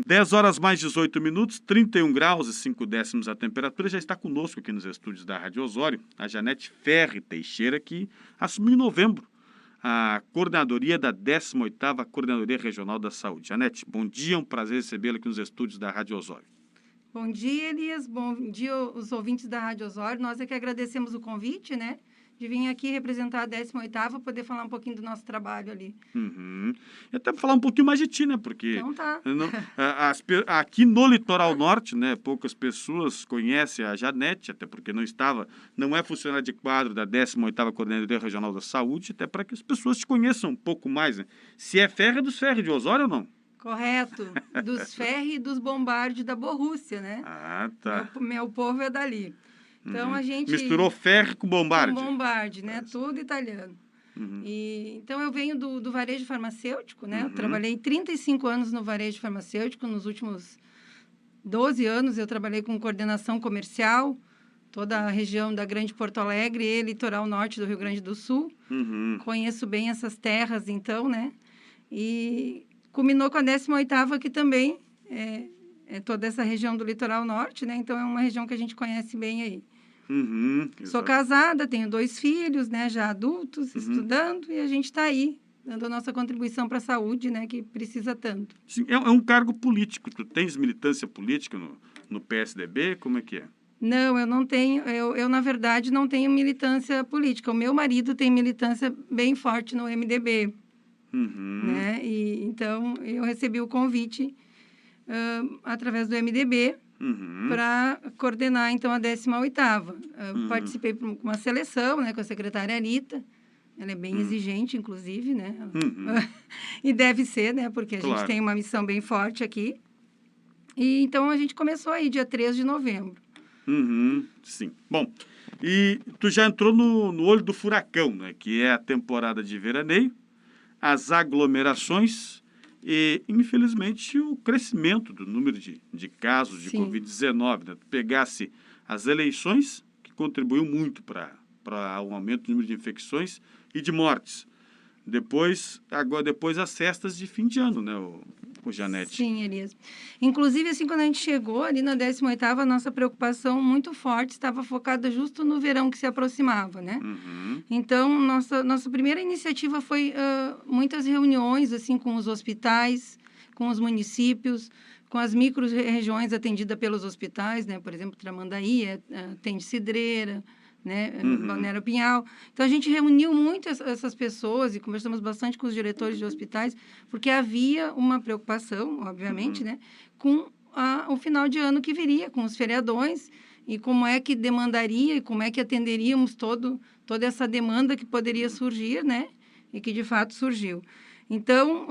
10 horas mais 18 minutos, 31 graus e 5 décimos a temperatura. Já está conosco aqui nos estúdios da Rádio Osório a Janete Ferri Teixeira, que assumiu em novembro a coordenadoria da 18ª Coordenadoria Regional da Saúde. Janete, bom dia, é um prazer recebê-la aqui nos estúdios da Rádio Osório. Bom dia, Elias. Bom dia, os ouvintes da Rádio Osório. Nós é que agradecemos o convite, né? De vir aqui representar a 18ª, poder falar um pouquinho do nosso trabalho ali. E até falar um pouquinho mais de ti, né? Porque Então tá. aqui no Litoral Norte, né, poucas pessoas conhecem a Janete, até porque não é funcionária de quadro da 18ª Coordenadoria Regional da Saúde, até para que as pessoas te conheçam um pouco mais, né? Se é Ferri, é dos Ferri de Osório ou não? Correto. Dos Ferri e dos Bombardi da Borrússia, né? Ah, tá. Meu povo é dali. Então, a gente... Misturou Ferri com Bombardi. Com Bombardi, né? Tudo italiano. Então, eu venho do varejo farmacêutico, né? Eu trabalhei 35 anos no varejo farmacêutico. Nos últimos 12 anos, eu trabalhei com coordenação comercial, toda a região da Grande Porto Alegre e litoral norte do Rio Grande do Sul. Conheço bem essas terras, então, né? E culminou com a 18ª, que também é toda essa região do litoral norte, né? Então, é uma região que a gente conhece bem aí. Sou casada, tenho 2 filhos, né, já adultos, estudando, e a gente está aí, dando a nossa contribuição para a saúde, né, que precisa tanto. Sim, é um cargo político. Tu tens militância política no PSDB? Como é que é? Não, eu não tenho, eu na verdade, não tenho militância política. O meu marido tem militância bem forte no MDB, né? E, então, eu recebi o convite através do MDB, para coordenar, então, a 18ª. Participei de uma seleção, né, com a secretária Anitta. Ela é bem exigente, inclusive, né? E deve ser, né? Porque a gente tem uma missão bem forte aqui. E, então, a gente começou aí, dia 3 de novembro. Sim. Bom, e tu já entrou no olho do furacão, né? Que é a temporada de veraneio, as aglomerações e, infelizmente, o crescimento do número de casos de Covid-19. Né? Tu pegasse as eleições, que contribuiu muito para o aumento do número de infecções e de mortes. Depois as festas de fim de ano, né, o Janete? Sim, Elias. Inclusive, assim, quando a gente chegou ali na 18ª, a nossa preocupação muito forte estava focada justo no verão que se aproximava, né? Então, nossa primeira iniciativa foi muitas reuniões, assim, com os hospitais, com os municípios, com as micro-regiões atendidas pelos hospitais, né? Por exemplo, Tramandaí, atende Cidreira, né? Balneário Pinhal. Então, a gente reuniu muito essas pessoas e conversamos bastante com os diretores de hospitais, porque havia uma preocupação, obviamente, né? Com o final de ano que viria, com os feriadões, e como é que demandaria e como é que atenderíamos toda essa demanda que poderia surgir, né? E que, de fato, surgiu. Então,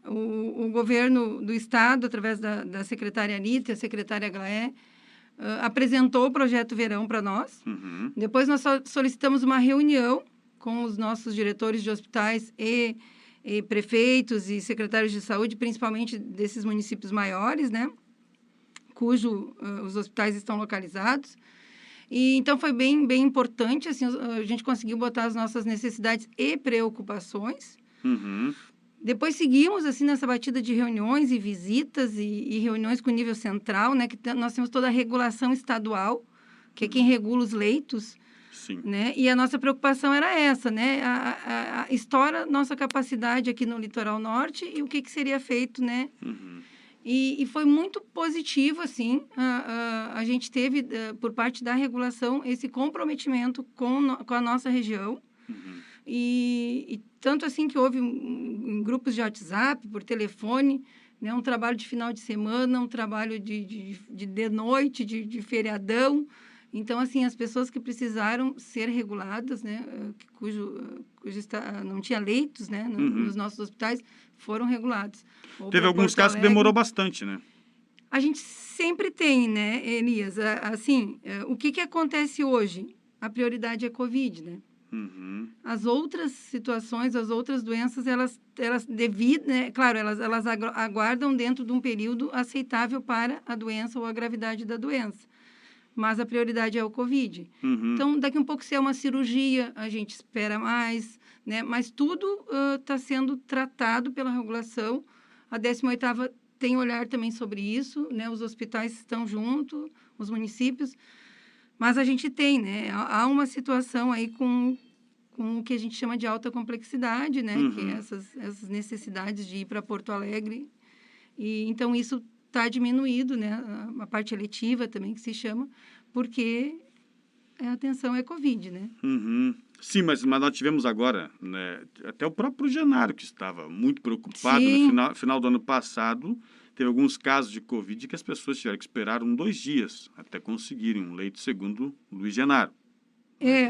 o governo do Estado, através da secretária Anitta e a secretária Aglaé, apresentou o projeto Verão para nós. Depois nós solicitamos uma reunião com os nossos diretores de hospitais e prefeitos e secretários de saúde, principalmente desses municípios maiores, né? Cujo os hospitais estão localizados. E então foi bem importante, assim, a gente conseguiu botar as nossas necessidades e preocupações. Depois seguimos, assim, nessa batida de reuniões e visitas e reuniões com nível central, né? Que nós temos toda a regulação estadual, que é quem regula os leitos. Né? E a nossa preocupação era essa, né? Estoura nossa capacidade aqui no litoral norte e o que seria feito, né? E foi muito positivo, assim, a gente teve, por parte da regulação, esse comprometimento com a nossa região. E tanto assim que houve em grupos de WhatsApp, por telefone, né, um trabalho de final de semana, um trabalho de noite, de feriadão. Então, assim, as pessoas que precisaram ser reguladas, né, cujo não tinha leitos, né, nos nossos hospitais, foram regulados. Teve alguns casos que demorou bastante, né? A gente sempre tem, né, Elias? Assim, o que acontece hoje? A prioridade é a Covid, né? As outras situações, as outras doenças, elas devido, né? Claro, elas aguardam dentro de um período aceitável para a doença ou a gravidade da doença. Mas a prioridade é o Covid. Então, daqui a um pouco, se é uma cirurgia, a gente espera mais, né? Mas tudo está sendo tratado pela regulação. A 18ª tem olhar também sobre isso, né? Os hospitais estão junto, os municípios, mas a gente tem, né? Há uma situação aí com o que a gente chama de alta complexidade, né? Que é essas necessidades de ir para Porto Alegre. E então isso está diminuído, né? A parte eletiva também que se chama, porque a atenção é Covid, né? Sim, mas nós tivemos agora, né, até o próprio Genaro, que estava muito preocupado Sim. no final do ano passado, teve alguns casos de Covid que as pessoas tiveram que esperar 2 dias até conseguirem um leito, segundo Luiz Genaro.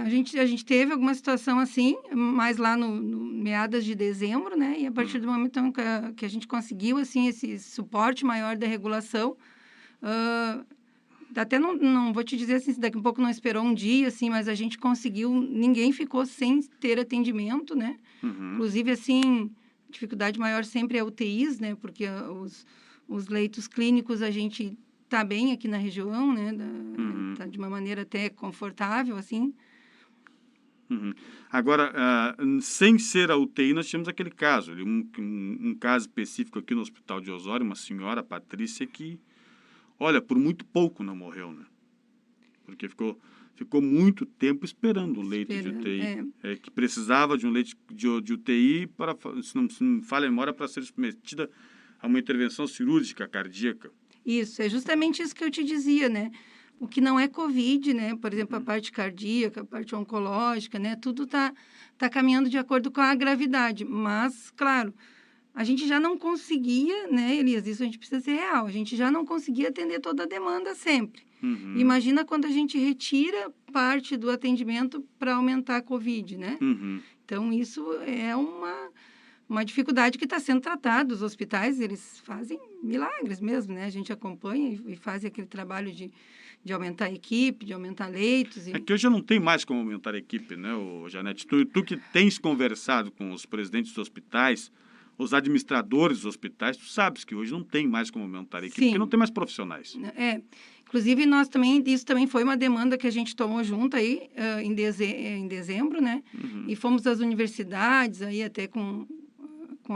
A gente teve alguma situação assim, mas lá no meados de dezembro, né? E a partir do momento então, que a gente conseguiu assim esse suporte maior da regulação, até não vou te dizer assim, se daqui a pouco não esperou um dia, assim, mas a gente conseguiu, ninguém ficou sem ter atendimento, né? Inclusive, assim, dificuldade maior sempre é UTIs, né? Porque os leitos clínicos a gente tá bem aqui na região, né? Tá de uma maneira até confortável, assim. Agora, sem ser a UTI, nós tínhamos aquele caso, um caso específico aqui no Hospital de Osório, uma senhora, Patrícia, que, olha, por muito pouco não morreu, né? Porque ficou muito tempo esperando o leito de UTI, que precisava de um leito de UTI para, se não me falha a memória, para ser submetida a uma intervenção cirúrgica cardíaca. Isso, é justamente isso que eu te dizia, né? O que não é Covid, né? Por exemplo, a parte cardíaca, a parte oncológica, né? Tudo tá caminhando de acordo com a gravidade. Mas, claro, a gente já não conseguia, né, Elias? Isso a gente precisa ser real. A gente já não conseguia atender toda a demanda sempre. Imagina quando a gente retira parte do atendimento para aumentar a Covid, né? Então, isso é uma dificuldade que está sendo tratada. Os hospitais, eles fazem milagres mesmo, né? A gente acompanha e faz aquele trabalho de aumentar a equipe, de aumentar leitos. É que hoje não tem mais como aumentar a equipe, né, Janete? Tu que tens conversado com os presidentes dos hospitais, os administradores dos hospitais, tu sabes que hoje não tem mais como aumentar a equipe, porque não tem mais profissionais. Inclusive, isso também foi uma demanda que a gente tomou junto aí em dezembro, né? E fomos às universidades, aí até com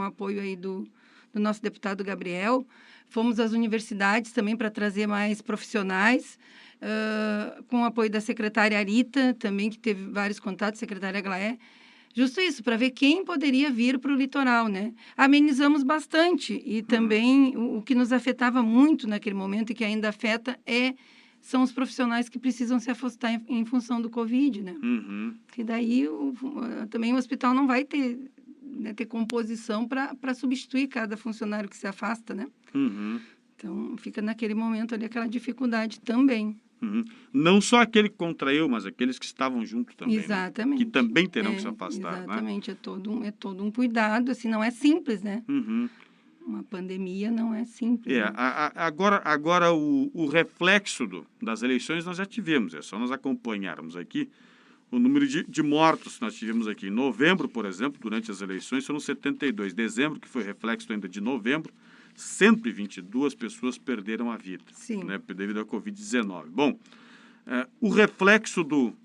apoio aí do nosso deputado Gabriel. Fomos às universidades também para trazer mais profissionais, com o apoio da secretária Arita, também, que teve vários contatos, secretária Glaé. Justo isso, para ver quem poderia vir para o litoral, né? Amenizamos bastante e também o que nos afetava muito naquele momento e que ainda afeta são os profissionais que precisam se afastar em função do Covid, né? E daí também o hospital não vai ter composição para substituir cada funcionário que se afasta, né? Então, fica naquele momento ali aquela dificuldade também. Não só aquele que contraiu, mas aqueles que estavam junto também. Exatamente. Né? Que também terão que se afastar, exatamente. Né? É todo um cuidado, assim, não é simples, né? Uma pandemia não é simples. Né? Agora o reflexo das eleições nós já tivemos, é só nós acompanharmos aqui o número de mortos que nós tivemos aqui. Em novembro, por exemplo, durante as eleições, foram 72. Dezembro, que foi reflexo ainda de novembro, 122 pessoas perderam a vida, né, devido à Covid-19. Bom, o reflexo do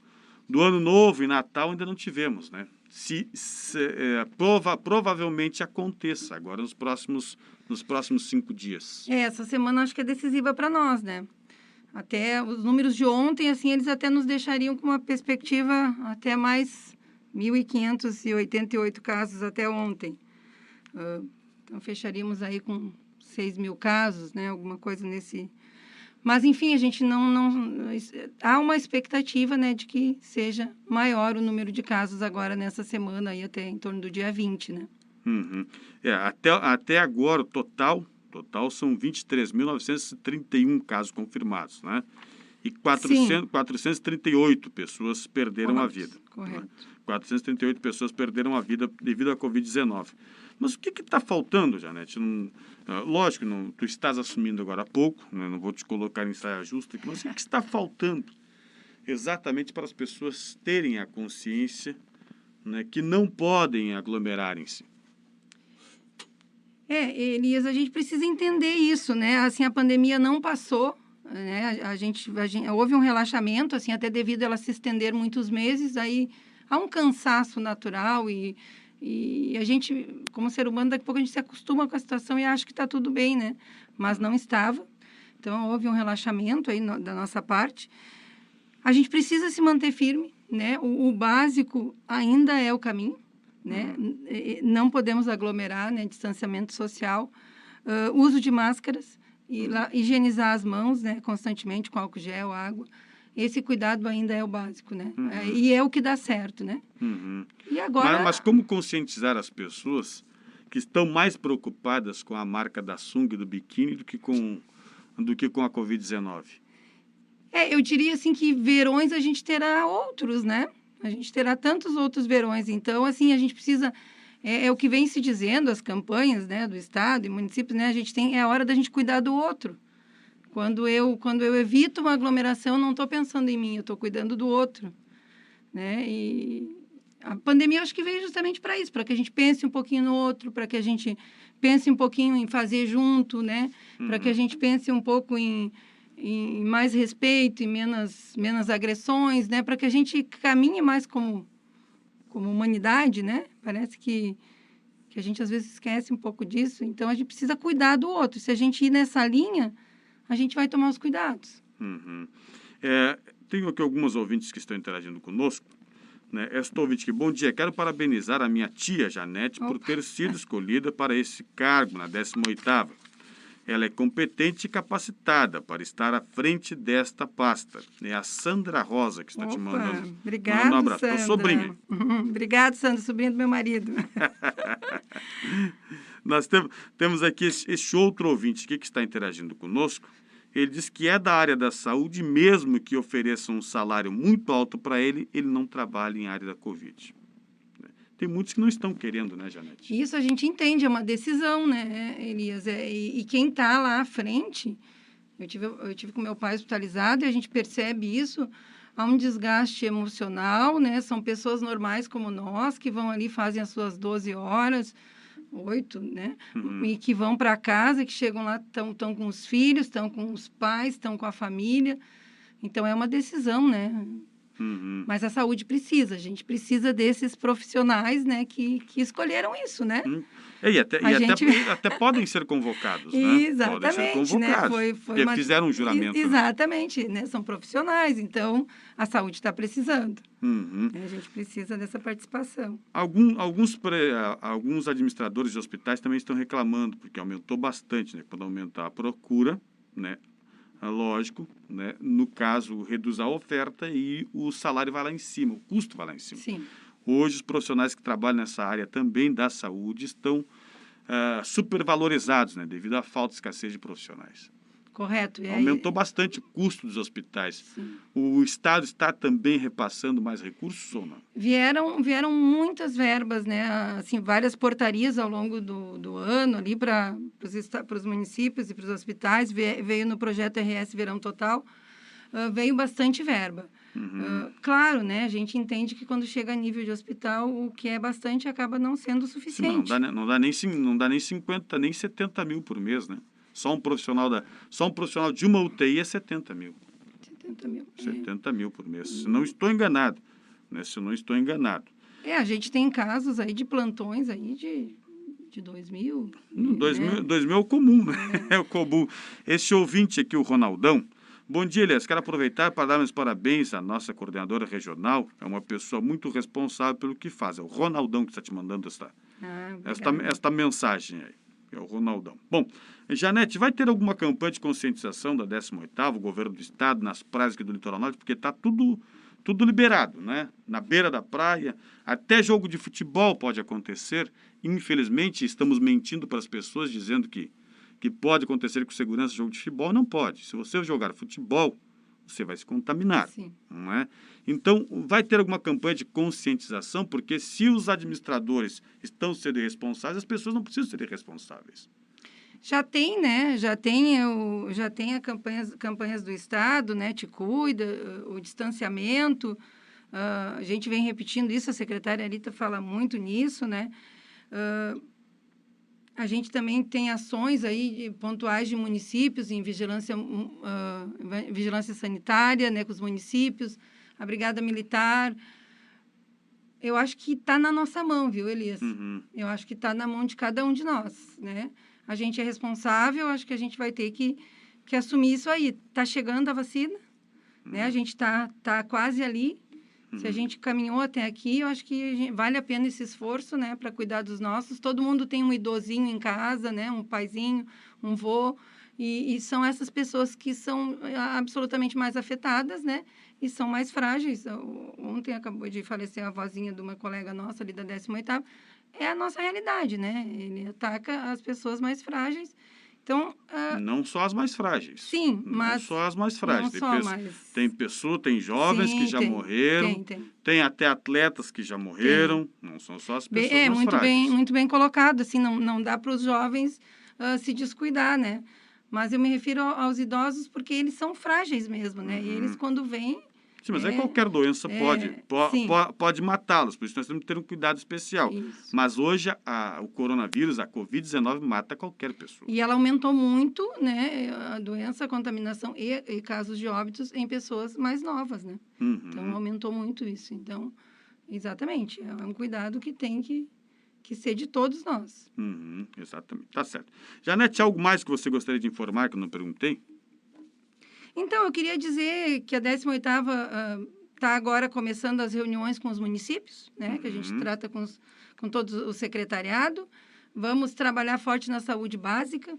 Ano Novo e Natal ainda não tivemos, né? Provavelmente aconteça agora nos próximos 5 dias. Essa semana acho que é decisiva para nós, né? Até os números de ontem, assim, eles até nos deixariam com uma perspectiva até mais 1.588 casos até ontem. Então, fecharíamos aí com 6.000 casos, né? Alguma coisa nesse... Mas, enfim, a gente não... Há uma expectativa, né, de que seja maior o número de casos agora nessa semana, aí até em torno do dia 20, né? Até agora, o total são 23.931 casos confirmados, né? E 438 pessoas perderam a vida. Correto. Né? 438 pessoas perderam a vida devido à Covid-19. Mas o que está faltando, Janete? Lógico, tu estás assumindo agora há pouco, né? Não vou te colocar em saia justa aqui, mas o que está faltando exatamente para as pessoas terem a consciência, né, que não podem aglomerarem-se? Elias, a gente precisa entender isso, né? Assim, a pandemia não passou, né? Houve um relaxamento, assim, até devido a ela se estender muitos meses, aí há um cansaço natural e E a gente, como ser humano, daqui a pouco a gente se acostuma com a situação e acha que está tudo bem, né? Mas não estava. Então, houve um relaxamento aí da nossa parte. A gente precisa se manter firme, né? O básico ainda é o caminho, né? Não podemos aglomerar, né? Distanciamento social, uso de máscaras, higienizar as mãos, né? Constantemente com álcool gel, água. Esse cuidado ainda é o básico, né? E é o que dá certo, né? E agora... Mas como conscientizar as pessoas que estão mais preocupadas com a marca da sunga e do biquíni do que com a Covid-19? Eu diria assim que verões a gente terá outros, né? A gente terá tantos outros verões. Então, assim, a gente precisa... É o que vem se dizendo, as campanhas, né, do Estado e municípios, né? É a hora da gente cuidar do outro. Quando eu evito uma aglomeração, eu não estou pensando em mim, eu estou cuidando do outro, né? E a pandemia, eu acho que veio justamente para isso, para que a gente pense um pouquinho no outro, para que a gente pense um pouquinho em fazer junto, né? Para que a gente pense um pouco em mais respeito e menos agressões, né? Para que a gente caminhe mais como humanidade, né? Parece que a gente às vezes esquece um pouco disso. Então, a gente precisa cuidar do outro. Se a gente ir nessa linha, a gente vai tomar os cuidados. Tenho aqui algumas ouvintes que estão interagindo conosco. Né? Esta ouvinte aqui, bom dia, quero parabenizar a minha tia Janete por ter sido escolhida para esse cargo na 18ª. Ela é competente e capacitada para estar à frente desta pasta. É a Sandra Rosa que está te mandando. Obrigada, um abraço. Sandra. Sobrinha. Obrigada, Sandra, sobrinha do meu marido. Nós temos aqui esse outro ouvinte aqui que está interagindo conosco. Ele diz que é da área da saúde, mesmo que ofereçam um salário muito alto para ele não trabalha em área da Covid. Tem muitos que não estão querendo, né, Janete? Isso a gente entende, é uma decisão, né, Elias? E quem está lá à frente, eu tive com meu pai hospitalizado e a gente percebe isso, há um desgaste emocional, né? São pessoas normais como nós, que vão ali, fazem as suas 12 horas, 8, né? E que vão para casa, que chegam lá, estão com os filhos, estão com os pais, estão com a família. Então, é uma decisão, né? Mas a saúde precisa, a gente precisa desses profissionais, né, que escolheram isso, né? Até podem ser convocados, né? Exatamente, podem ser convocados, né? porque fizeram um juramento. Exatamente, né? São profissionais, então a saúde está precisando. A gente precisa dessa participação. Alguns administradores de hospitais também estão reclamando, porque aumentou bastante, né? Quando aumentar a procura, né? Lógico, né? No caso, reduz a oferta e o salário vai lá em cima, o custo vai lá em cima. Sim. Hoje, os profissionais que trabalham nessa área também da saúde estão supervalorizados, né? Devido à falta de escassez de profissionais. Correto. Aumentou bastante o custo dos hospitais. Sim. O Estado está também repassando mais recursos ou não? Vieram muitas verbas, né? Assim, várias portarias ao longo do ano ali para os municípios e para os hospitais. Veio no projeto RS Verão Total, veio bastante verba. Claro, né? A gente entende que quando chega a nível de hospital, o que é bastante acaba não sendo suficiente. Sim, não dá nem 50, nem 70 mil por mês, né? Só um profissional de uma UTI é 70 mil. 70 mil. 70 mil por mês. Se não estou enganado. Né? A gente tem casos aí de plantões aí de 2 mil. 2 mil é o comum, né? É o comum. Esse ouvinte aqui, o Ronaldão. Bom dia, Elias. Quero aproveitar para dar meus parabéns à nossa coordenadora regional. É uma pessoa muito responsável pelo que faz. É o Ronaldão que está te mandando esta mensagem aí. É o Ronaldão. Bom, Janete, vai ter alguma campanha de conscientização da 18ª, o governo do estado, nas praias aqui do Litoral Norte? Porque está tudo liberado, né? Na beira da praia, até jogo de futebol pode acontecer. Infelizmente, estamos mentindo para as pessoas, dizendo que pode acontecer com segurança jogo de futebol. Não pode. Se você jogar futebol, você vai se contaminar. Sim. Não é? Então, vai ter alguma campanha de conscientização, porque se os administradores estão sendo irresponsáveis, as pessoas não precisam ser irresponsáveis. Já tem, né? Já tem campanhas do Estado, né? Te Cuida, o distanciamento. A gente vem repetindo isso, a secretária Arita fala muito nisso, né? A gente também tem ações aí pontuais de municípios em vigilância sanitária, né, com os municípios, a Brigada Militar. eu acho que está na nossa mão, viu, Elias? Uhum. Eu acho que está na mão de cada um de nós, né? A gente é responsável, acho que a gente vai ter que assumir isso aí. Está chegando a vacina, né? A gente está quase ali. Se a gente caminhou até aqui, eu acho que vale a pena esse esforço, né? Para cuidar dos nossos. Todo mundo tem um idosinho em casa, né? Um paizinho, um vô. E são essas pessoas que são absolutamente mais afetadas, né? E são mais frágeis. Ontem acabou de falecer a avózinha de uma colega nossa ali da 18ª. É a nossa realidade, né? Ele ataca as pessoas mais frágeis. Então, Não só as mais frágeis. sim, Não mas só as mais frágeis. não Tem só, tem jovens que sim, já morreram, tem. tem até atletas que já morreram, não são só as pessoas mais Muito frágeis. muito bem colocado. Assim, não dá para os jovens se descuidar, né? Mas eu me refiro aos idosos porque eles são frágeis mesmo, né? E eles, quando vêm... Sim, mas aí qualquer doença sim, pode matá-los, por isso nós temos que ter um cuidado especial. isso. Mas hoje o coronavírus, a Covid-19, mata qualquer pessoa. E ela aumentou muito, né? A doença, a contaminação e casos de óbitos em pessoas mais novas, né? Então, aumentou muito isso. Então, exatamente, é um cuidado que tem que ser de todos nós. Exatamente, tá certo. Janete, algo mais que você gostaria de informar que eu não perguntei? Então, eu queria dizer que a 18ª está agora começando as reuniões com os municípios, né? Que a gente trata com todo o secretariado. Vamos trabalhar forte na saúde básica,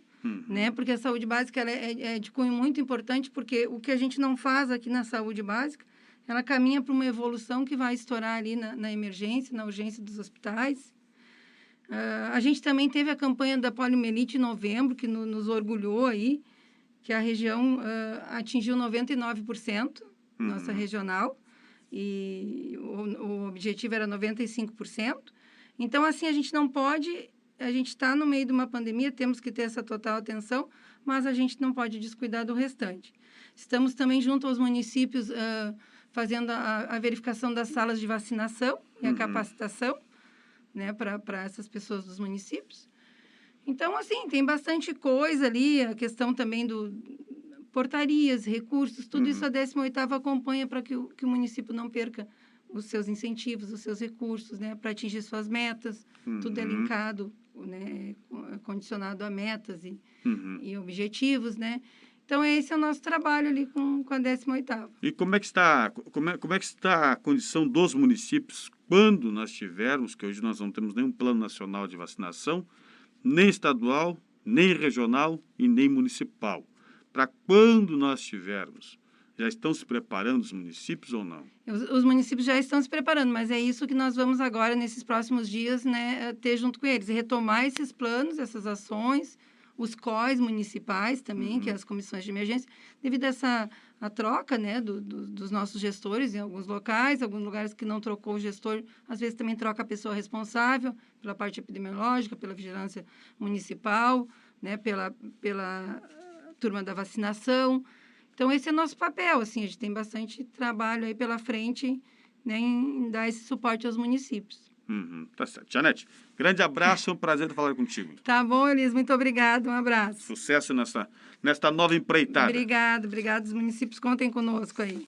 né? Porque a saúde básica ela é de cunho muito importante, porque o que a gente não faz aqui na saúde básica, ela caminha para uma evolução que vai estourar ali na emergência, na urgência dos hospitais. A gente também teve a campanha da poliomielite em novembro, que nos orgulhou aí, que a região atingiu 99%, nossa regional, e o objetivo era 95%. Então, assim, a gente não pode... A gente está no meio de uma pandemia, temos que ter essa total atenção, mas a gente não pode descuidar do restante. Estamos também junto aos municípios fazendo a verificação das salas de vacinação e a capacitação, né, para essas pessoas dos municípios. Então, assim, tem bastante coisa ali, a questão também do portarias, recursos, tudo isso a 18ª acompanha para que o município não perca os seus incentivos, os seus recursos, né, para atingir suas metas, tudo é linkado, né, condicionado a metas e objetivos, né. Então, esse é o nosso trabalho ali com a 18ª. E como é que está a condição dos municípios quando nós tivermos, que hoje nós não temos nenhum plano nacional de vacinação, nem estadual, nem regional e nem municipal? Para quando nós tivermos, já estão se preparando os municípios ou não? Os municípios já estão se preparando, mas é isso que nós vamos agora, nesses próximos dias, né, ter junto com eles, retomar esses planos, essas ações, os COIs municipais também, que é as comissões de emergência, devido a a troca, né, dos nossos gestores em alguns locais, alguns lugares que não trocou o gestor, às vezes também troca a pessoa responsável pela parte epidemiológica, pela vigilância municipal, né, pela turma da vacinação. Então, esse é nosso papel, assim, a gente tem bastante trabalho aí pela frente, né, em dar esse suporte aos municípios. Tá certo. Janete, grande abraço, é um prazer falar contigo. Tá bom, Elias, muito obrigada, um abraço. Sucesso nesta nova empreitada. Obrigada, os municípios contem conosco aí.